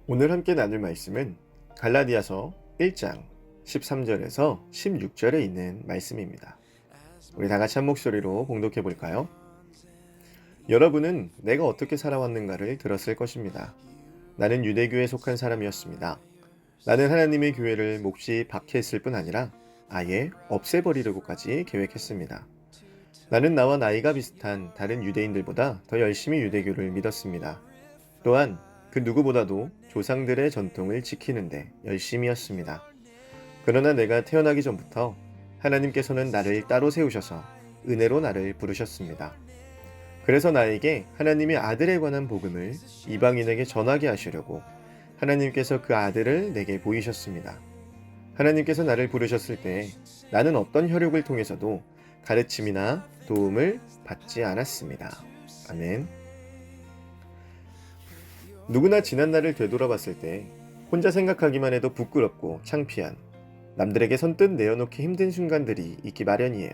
오늘 함께 나눌 말씀은 갈라디아서 1장 13절에서 16절에 있는 말씀입니다. 우리 다 같이 한 목소리로 봉독해 볼까요? 여러분은 내가 어떻게 살아왔는가를 들었을 것입니다. 나는 유대교에 속한 사람이었습니다. 나는 하나님의 교회를 몹시 박해했을 뿐 아니라 아예 없애버리려고까지 계획했습니다. 나는 나와 나이가 비슷한 다른 유대인들보다 더 열심히 유대교를 믿었습니다. 또한 그 누구보다도 조상들의 전통을 지키는데 열심이었습니다. 그러나 내가 태어나기 전부터 하나님께서는 나를 따로 세우셔서 은혜로 나를 부르셨습니다. 그래서 나에게 하나님의 아들에 관한 복음을 이방인에게 전하게 하시려고 하나님께서 그 아들을 내게 보이셨습니다. 하나님께서 나를 부르셨을 때 나는 어떤 혈육을 통해서도 가르침이나 도움을 받지 않았습니다. 아멘. 누구나 지난 날을 되돌아봤을 때 혼자 생각하기만 해도 부끄럽고 창피한, 남들에게 선뜻 내어놓기 힘든 순간들이 있기 마련이에요.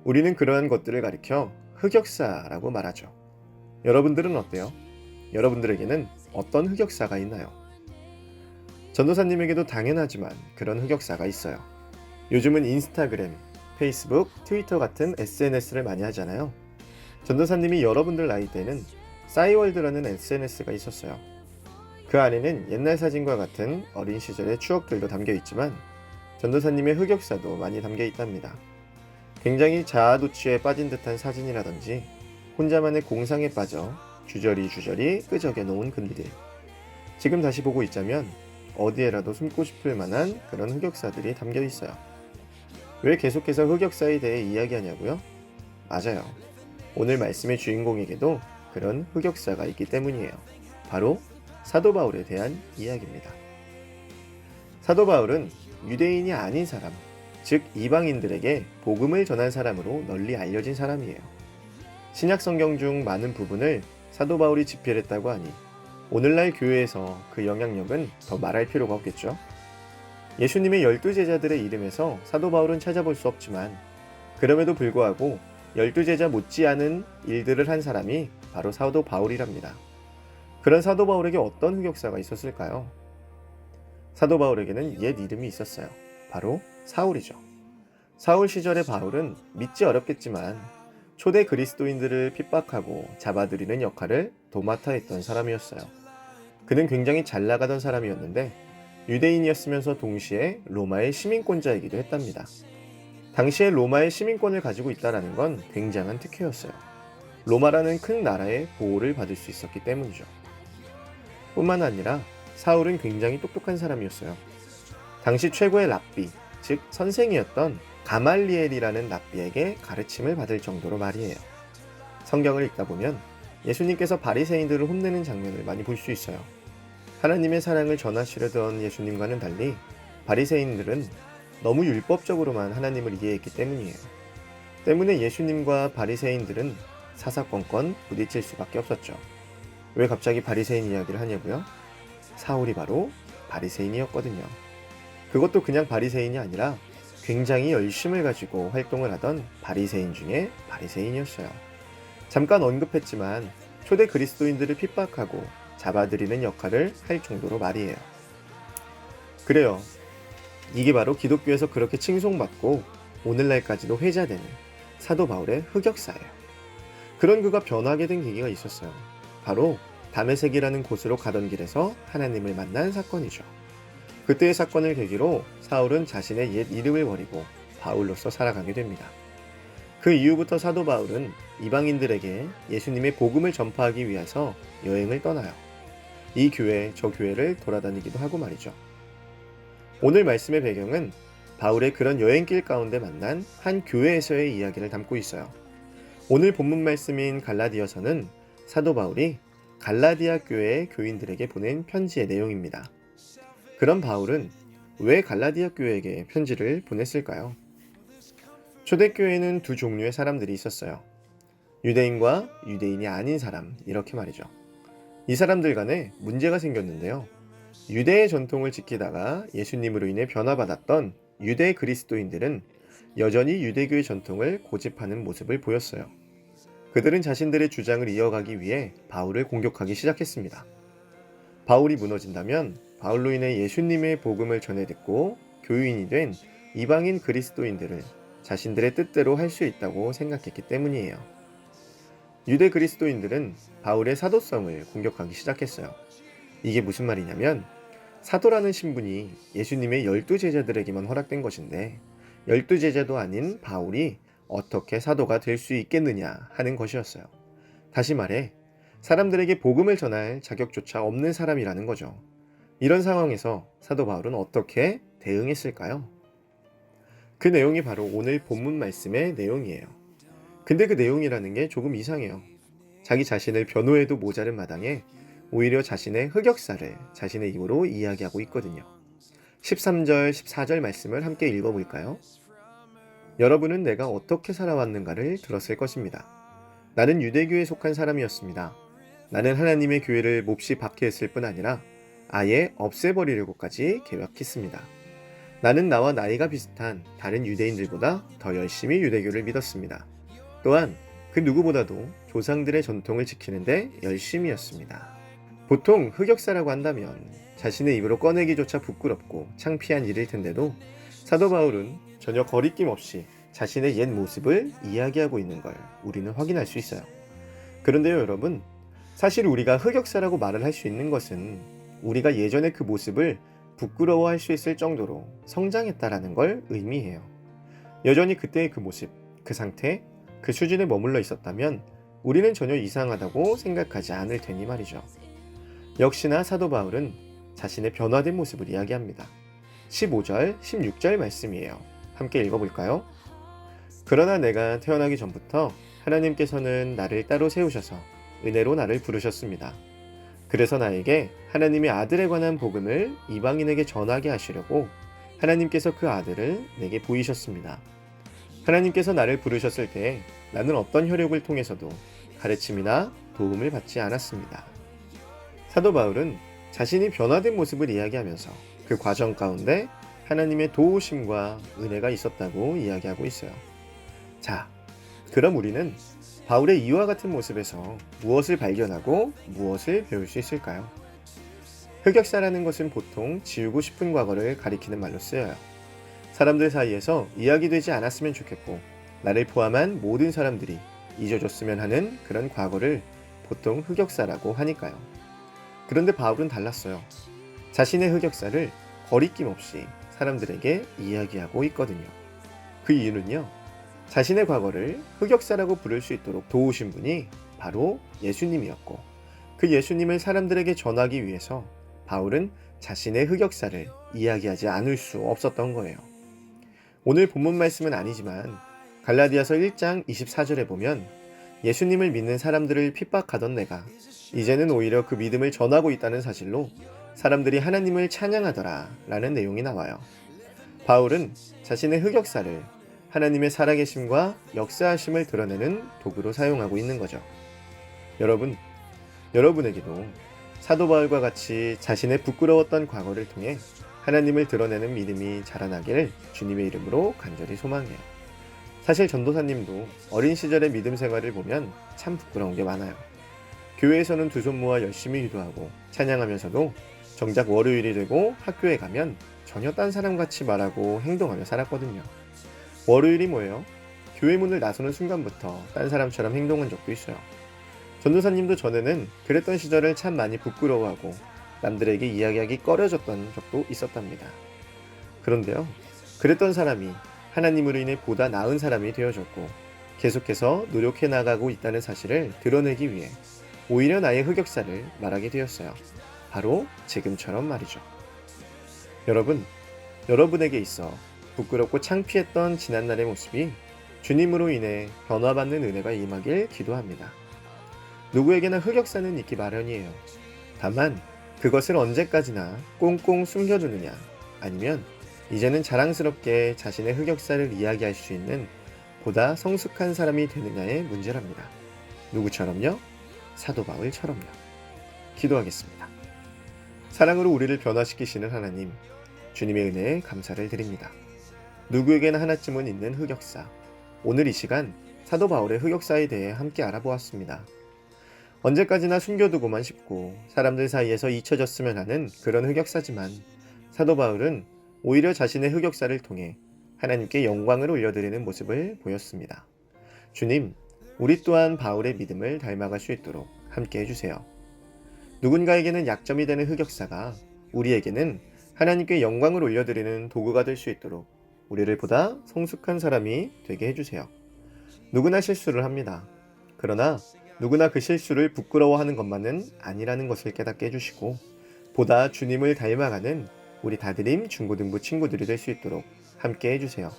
우리는 그러한 것들을 가리켜 흑역사라고 말하죠. 여러분들은 어때요? 여러분들에게는 어떤 흑역사가 있나요? 전도사님에게도 당연하지만 그런 흑역사가 있어요. 요즘은 인스타그램, 페이스북, 트위터 같은 SNS를 많이 하잖아요. 전도사님이 여러분들 나이 때는 싸이월드라는 SNS가 있었어요. 그 안에는 옛날 사진과 같은 어린 시절의 추억들도 담겨 있지만 전도사님의 흑역사도 많이 담겨 있답니다. 굉장히 자아도취에 빠진 듯한 사진이라든지 혼자만의 공상에 빠져 주저리 끄적여 놓은 글들. 지금 다시 보고 있자면 어디에라도 숨고 싶을 만한 그런 흑역사들이 담겨 있어요. 왜 계속해서 흑역사에 대해 이야기하냐고요? 맞아요. 오늘 말씀의 주인공에게도 그런 흑역사가 있기 때문이에요. 바로 사도 바울에 대한 이야기입니다. 사도 바울은 유대인이 아닌 사람, 즉 이방인들에게 복음을 전한 사람으로 널리 알려진 사람이에요. 신약 성경 중 많은 부분을 사도 바울이 집필했다고 하니 오늘날 교회에서 그 영향력은 더 말할 필요가 없겠죠. 예수님의 12제자들의 이름에서 사도 바울은 찾아볼 수 없지만 그럼에도 불구하고 12제자 못지않은 일들을 한 사람이 바로 사도 바울이랍니다. 그런 사도 바울에게 어떤 흑역사가 있었을까요? 사도 바울에게는 옛 이름이 있었어요. 바로 사울이죠. 사울 시절의 바울은 믿지 어렵겠지만 초대 그리스도인들을 핍박하고 잡아들이는 역할을 도맡아 했던 사람이었어요. 그는 굉장히 잘 나가던 사람이었는데 유대인이었으면서 동시에 로마의 시민권자이기도 했답니다. 당시에 로마의 시민권을 가지고 있다는 건 굉장한 특혜였어요. 로마라는 큰 나라의 보호를 받을 수 있었기 때문이죠. 뿐만 아니라 사울은 굉장히 똑똑한 사람이었어요. 당시 최고의 랍비, 즉 선생이었던 가말리엘이라는 랍비에게 가르침을 받을 정도로 말이에요. 성경을 읽다 보면 예수님께서 바리새인들을 혼내는 장면을 많이 볼 수 있어요. 하나님의 사랑을 전하시려던 예수님과는 달리 바리새인들은 너무 율법적으로만 하나님을 이해했기 때문이에요. 때문에 예수님과 바리새인들은 사사건건 부딪힐 수밖에 없었죠. 왜 갑자기 바리새인 이야기를 하냐고요? 사울이 바로 바리새인이었거든요. 그것도 그냥 바리새인이 아니라 굉장히 열심을 가지고 활동을 하던 바리새인 중에 바리새인이었어요. 잠깐 언급했지만 초대 그리스도인들을 핍박하고 잡아들이는 역할을 할 정도로 말이에요. 그래요. 이게 바로 기독교에서 그렇게 칭송받고 오늘날까지도 회자되는 사도 바울의 흑역사예요. 그런 그가 변하게 된 계기가 있었어요. 바로 다메섹이라는 곳으로 가던 길에서 하나님을 만난 사건이죠. 그때의 사건을 계기로 사울은 자신의 옛 이름을 버리고 바울로서 살아가게 됩니다. 그 이후부터 사도 바울은 이방인들에게 예수님의 복음을 전파하기 위해서 여행을 떠나요. 이 교회, 저 교회를 돌아다니기도 하고 말이죠. 오늘 말씀의 배경은 바울의 그런 여행길 가운데 만난 한 교회에서의 이야기를 담고 있어요. 오늘 본문 말씀인 갈라디아서는 사도 바울이 갈라디아 교회의 교인들에게 보낸 편지의 내용입니다. 그럼 바울은 왜 갈라디아 교회에게 편지를 보냈을까요? 초대교회에는 두 종류의 사람들이 있었어요. 유대인과 유대인이 아닌 사람, 이렇게 말이죠. 이 사람들 간에 문제가 생겼는데요. 유대의 전통을 지키다가 예수님으로 인해 변화받았던 유대 그리스도인들은 여전히 유대교의 전통을 고집하는 모습을 보였어요. 그들은 자신들의 주장을 이어가기 위해 바울을 공격하기 시작했습니다. 바울이 무너진다면 바울로 인해 예수님의 복음을 전해 듣고 교인이 된 이방인 그리스도인들을 자신들의 뜻대로 할 수 있다고 생각했기 때문이에요. 유대 그리스도인들은 바울의 사도성을 공격하기 시작했어요. 이게 무슨 말이냐면 사도라는 신분이 예수님의 12제자들에게만 허락된 것인데 12제자도 아닌 바울이 어떻게 사도가 될 수 있겠느냐 하는 것이었어요. 다시 말해 사람들에게 복음을 전할 자격조차 없는 사람이라는 거죠. 이런 상황에서 사도 바울은 어떻게 대응했을까요? 그 내용이 바로 오늘 본문 말씀의 내용이에요. 근데 그 내용이라는 게 조금 이상해요. 자기 자신을 변호해도 모자른 마당에 오히려 자신의 흑역사를 자신의 입으로 이야기하고 있거든요. 13절, 14절 말씀을 함께 읽어볼까요? 여러분은 내가 어떻게 살아왔는가를 들었을 것입니다. 나는 유대교에 속한 사람이었습니다. 나는 하나님의 교회를 몹시 박해했을 뿐 아니라 아예 없애버리려고까지 계획했습니다. 나는 나와 나이가 비슷한 다른 유대인들보다 더 열심히 유대교를 믿었습니다. 또한 그 누구보다도 조상들의 전통을 지키는데 열심이었습니다. 보통 흑역사라고 한다면 자신의 입으로 꺼내기조차 부끄럽고 창피한 일일 텐데도 사도 바울은 전혀 거리낌 없이 자신의 옛 모습을 이야기하고 있는 걸 우리는 확인할 수 있어요. 그런데요 여러분, 사실 우리가 흑역사라고 말을 할 수 있는 것은 우리가 예전의 그 모습을 부끄러워할 수 있을 정도로 성장했다라는 걸 의미해요. 여전히 그때의 그 모습, 그 상태, 그 수준에 머물러 있었다면 우리는 전혀 이상하다고 생각하지 않을 테니 말이죠. 역시나 사도 바울은 자신의 변화된 모습을 이야기합니다. 15절, 16절 말씀이에요. 함께 읽어볼까요? 그러나 내가 태어나기 전부터 하나님께서는 나를 따로 세우셔서 은혜로 나를 부르셨습니다. 그래서 나에게 하나님의 아들에 관한 복음을 이방인에게 전하게 하시려고 하나님께서 그 아들을 내게 보이셨습니다. 하나님께서 나를 부르셨을 때 나는 어떤 혈육을 통해서도 가르침이나 도움을 받지 않았습니다. 사도 바울은 자신이 변화된 모습을 이야기하면서 그 과정 가운데 하나님의 도우심과 은혜가 있었다고 이야기하고 있어요. 자, 그럼 우리는 바울의 이와 같은 모습에서 무엇을 발견하고 무엇을 배울 수 있을까요? 흑역사라는 것은 보통 지우고 싶은 과거를 가리키는 말로 쓰여요. 사람들 사이에서 이야기되지 않았으면 좋겠고 나를 포함한 모든 사람들이 잊어줬으면 하는 그런 과거를 보통 흑역사라고 하니까요. 그런데 바울은 달랐어요. 자신의 흑역사를 거리낌 없이 사람들에게 이야기하고 있거든요. 그 이유는요, 자신의 과거를 흑역사라고 부를 수 있도록 도우신 분이 바로 예수님이었고 그 예수님을 사람들에게 전하기 위해서 바울은 자신의 흑역사를 이야기하지 않을 수 없었던 거예요. 오늘 본문 말씀은 아니지만 갈라디아서 1장 24절에 보면 예수님을 믿는 사람들을 핍박하던 내가 이제는 오히려 그 믿음을 전하고 있다는 사실로 사람들이 하나님을 찬양하더라 라는 내용이 나와요. 바울은 자신의 흑역사를 하나님의 살아계심과 역사하심을 드러내는 도구로 사용하고 있는 거죠. 여러분에게도 사도 바울과 같이 자신의 부끄러웠던 과거를 통해 하나님을 드러내는 믿음이 자라나기를 주님의 이름으로 간절히 소망해요. 사실 전도사님도 어린 시절의 믿음 생활을 보면 참 부끄러운 게 많아요. 교회에서는 두 손 모아 열심히 기도하고 찬양하면서도 정작 월요일이 되고 학교에 가면 전혀 딴 사람같이 말하고 행동하며 살았거든요. 월요일이 뭐예요? 교회 문을 나서는 순간부터 딴 사람처럼 행동한 적도 있어요. 전도사님도 전에는 그랬던 시절을 참 많이 부끄러워하고 남들에게 이야기하기 꺼려졌던 적도 있었답니다. 그런데요, 그랬던 사람이 하나님으로 인해 보다 나은 사람이 되어졌고 계속해서 노력해 나가고 있다는 사실을 드러내기 위해 오히려 나의 흑역사를 말하게 되었어요. 바로 지금처럼 말이죠. 여러분에게 있어 부끄럽고 창피했던 지난날의 모습이 주님으로 인해 변화받는 은혜가 임하길 기도합니다. 누구에게나 흑역사는 있기 마련이에요. 다만 그것을 언제까지나 꽁꽁 숨겨두느냐, 아니면 이제는 자랑스럽게 자신의 흑역사를 이야기할 수 있는 보다 성숙한 사람이 되느냐의 문제랍니다. 누구처럼요? 사도 바울처럼요. 기도하겠습니다. 사랑으로 우리를 변화시키시는 하나님, 주님의 은혜에 감사를 드립니다. 누구에게나 하나쯤은 있는 흑역사, 오늘 이 시간 사도 바울의 흑역사에 대해 함께 알아보았습니다. 언제까지나 숨겨두고만 싶고 사람들 사이에서 잊혀졌으면 하는 그런 흑역사지만 사도 바울은 오히려 자신의 흑역사를 통해 하나님께 영광을 올려드리는 모습을 보였습니다. 주님, 우리 또한 바울의 믿음을 닮아갈 수 있도록 함께 해주세요. 누군가에게는 약점이 되는 흑역사가 우리에게는 하나님께 영광을 올려드리는 도구가 될 수 있도록 우리를 보다 성숙한 사람이 되게 해주세요. 누구나 실수를 합니다. 그러나 누구나 그 실수를 부끄러워하는 것만은 아니라는 것을 깨닫게 해주시고 보다 주님을 닮아가는 우리 다드림 중고등부 친구들이 될 수 있도록 함께 해주세요.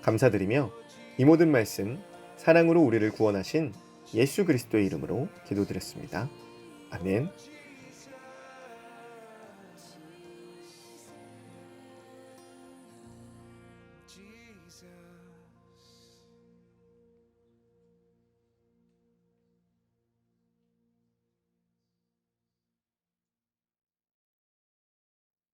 감사드리며 이 모든 말씀 사랑으로 우리를 구원하신 예수 그리스도의 이름으로 기도드렸습니다. 아멘.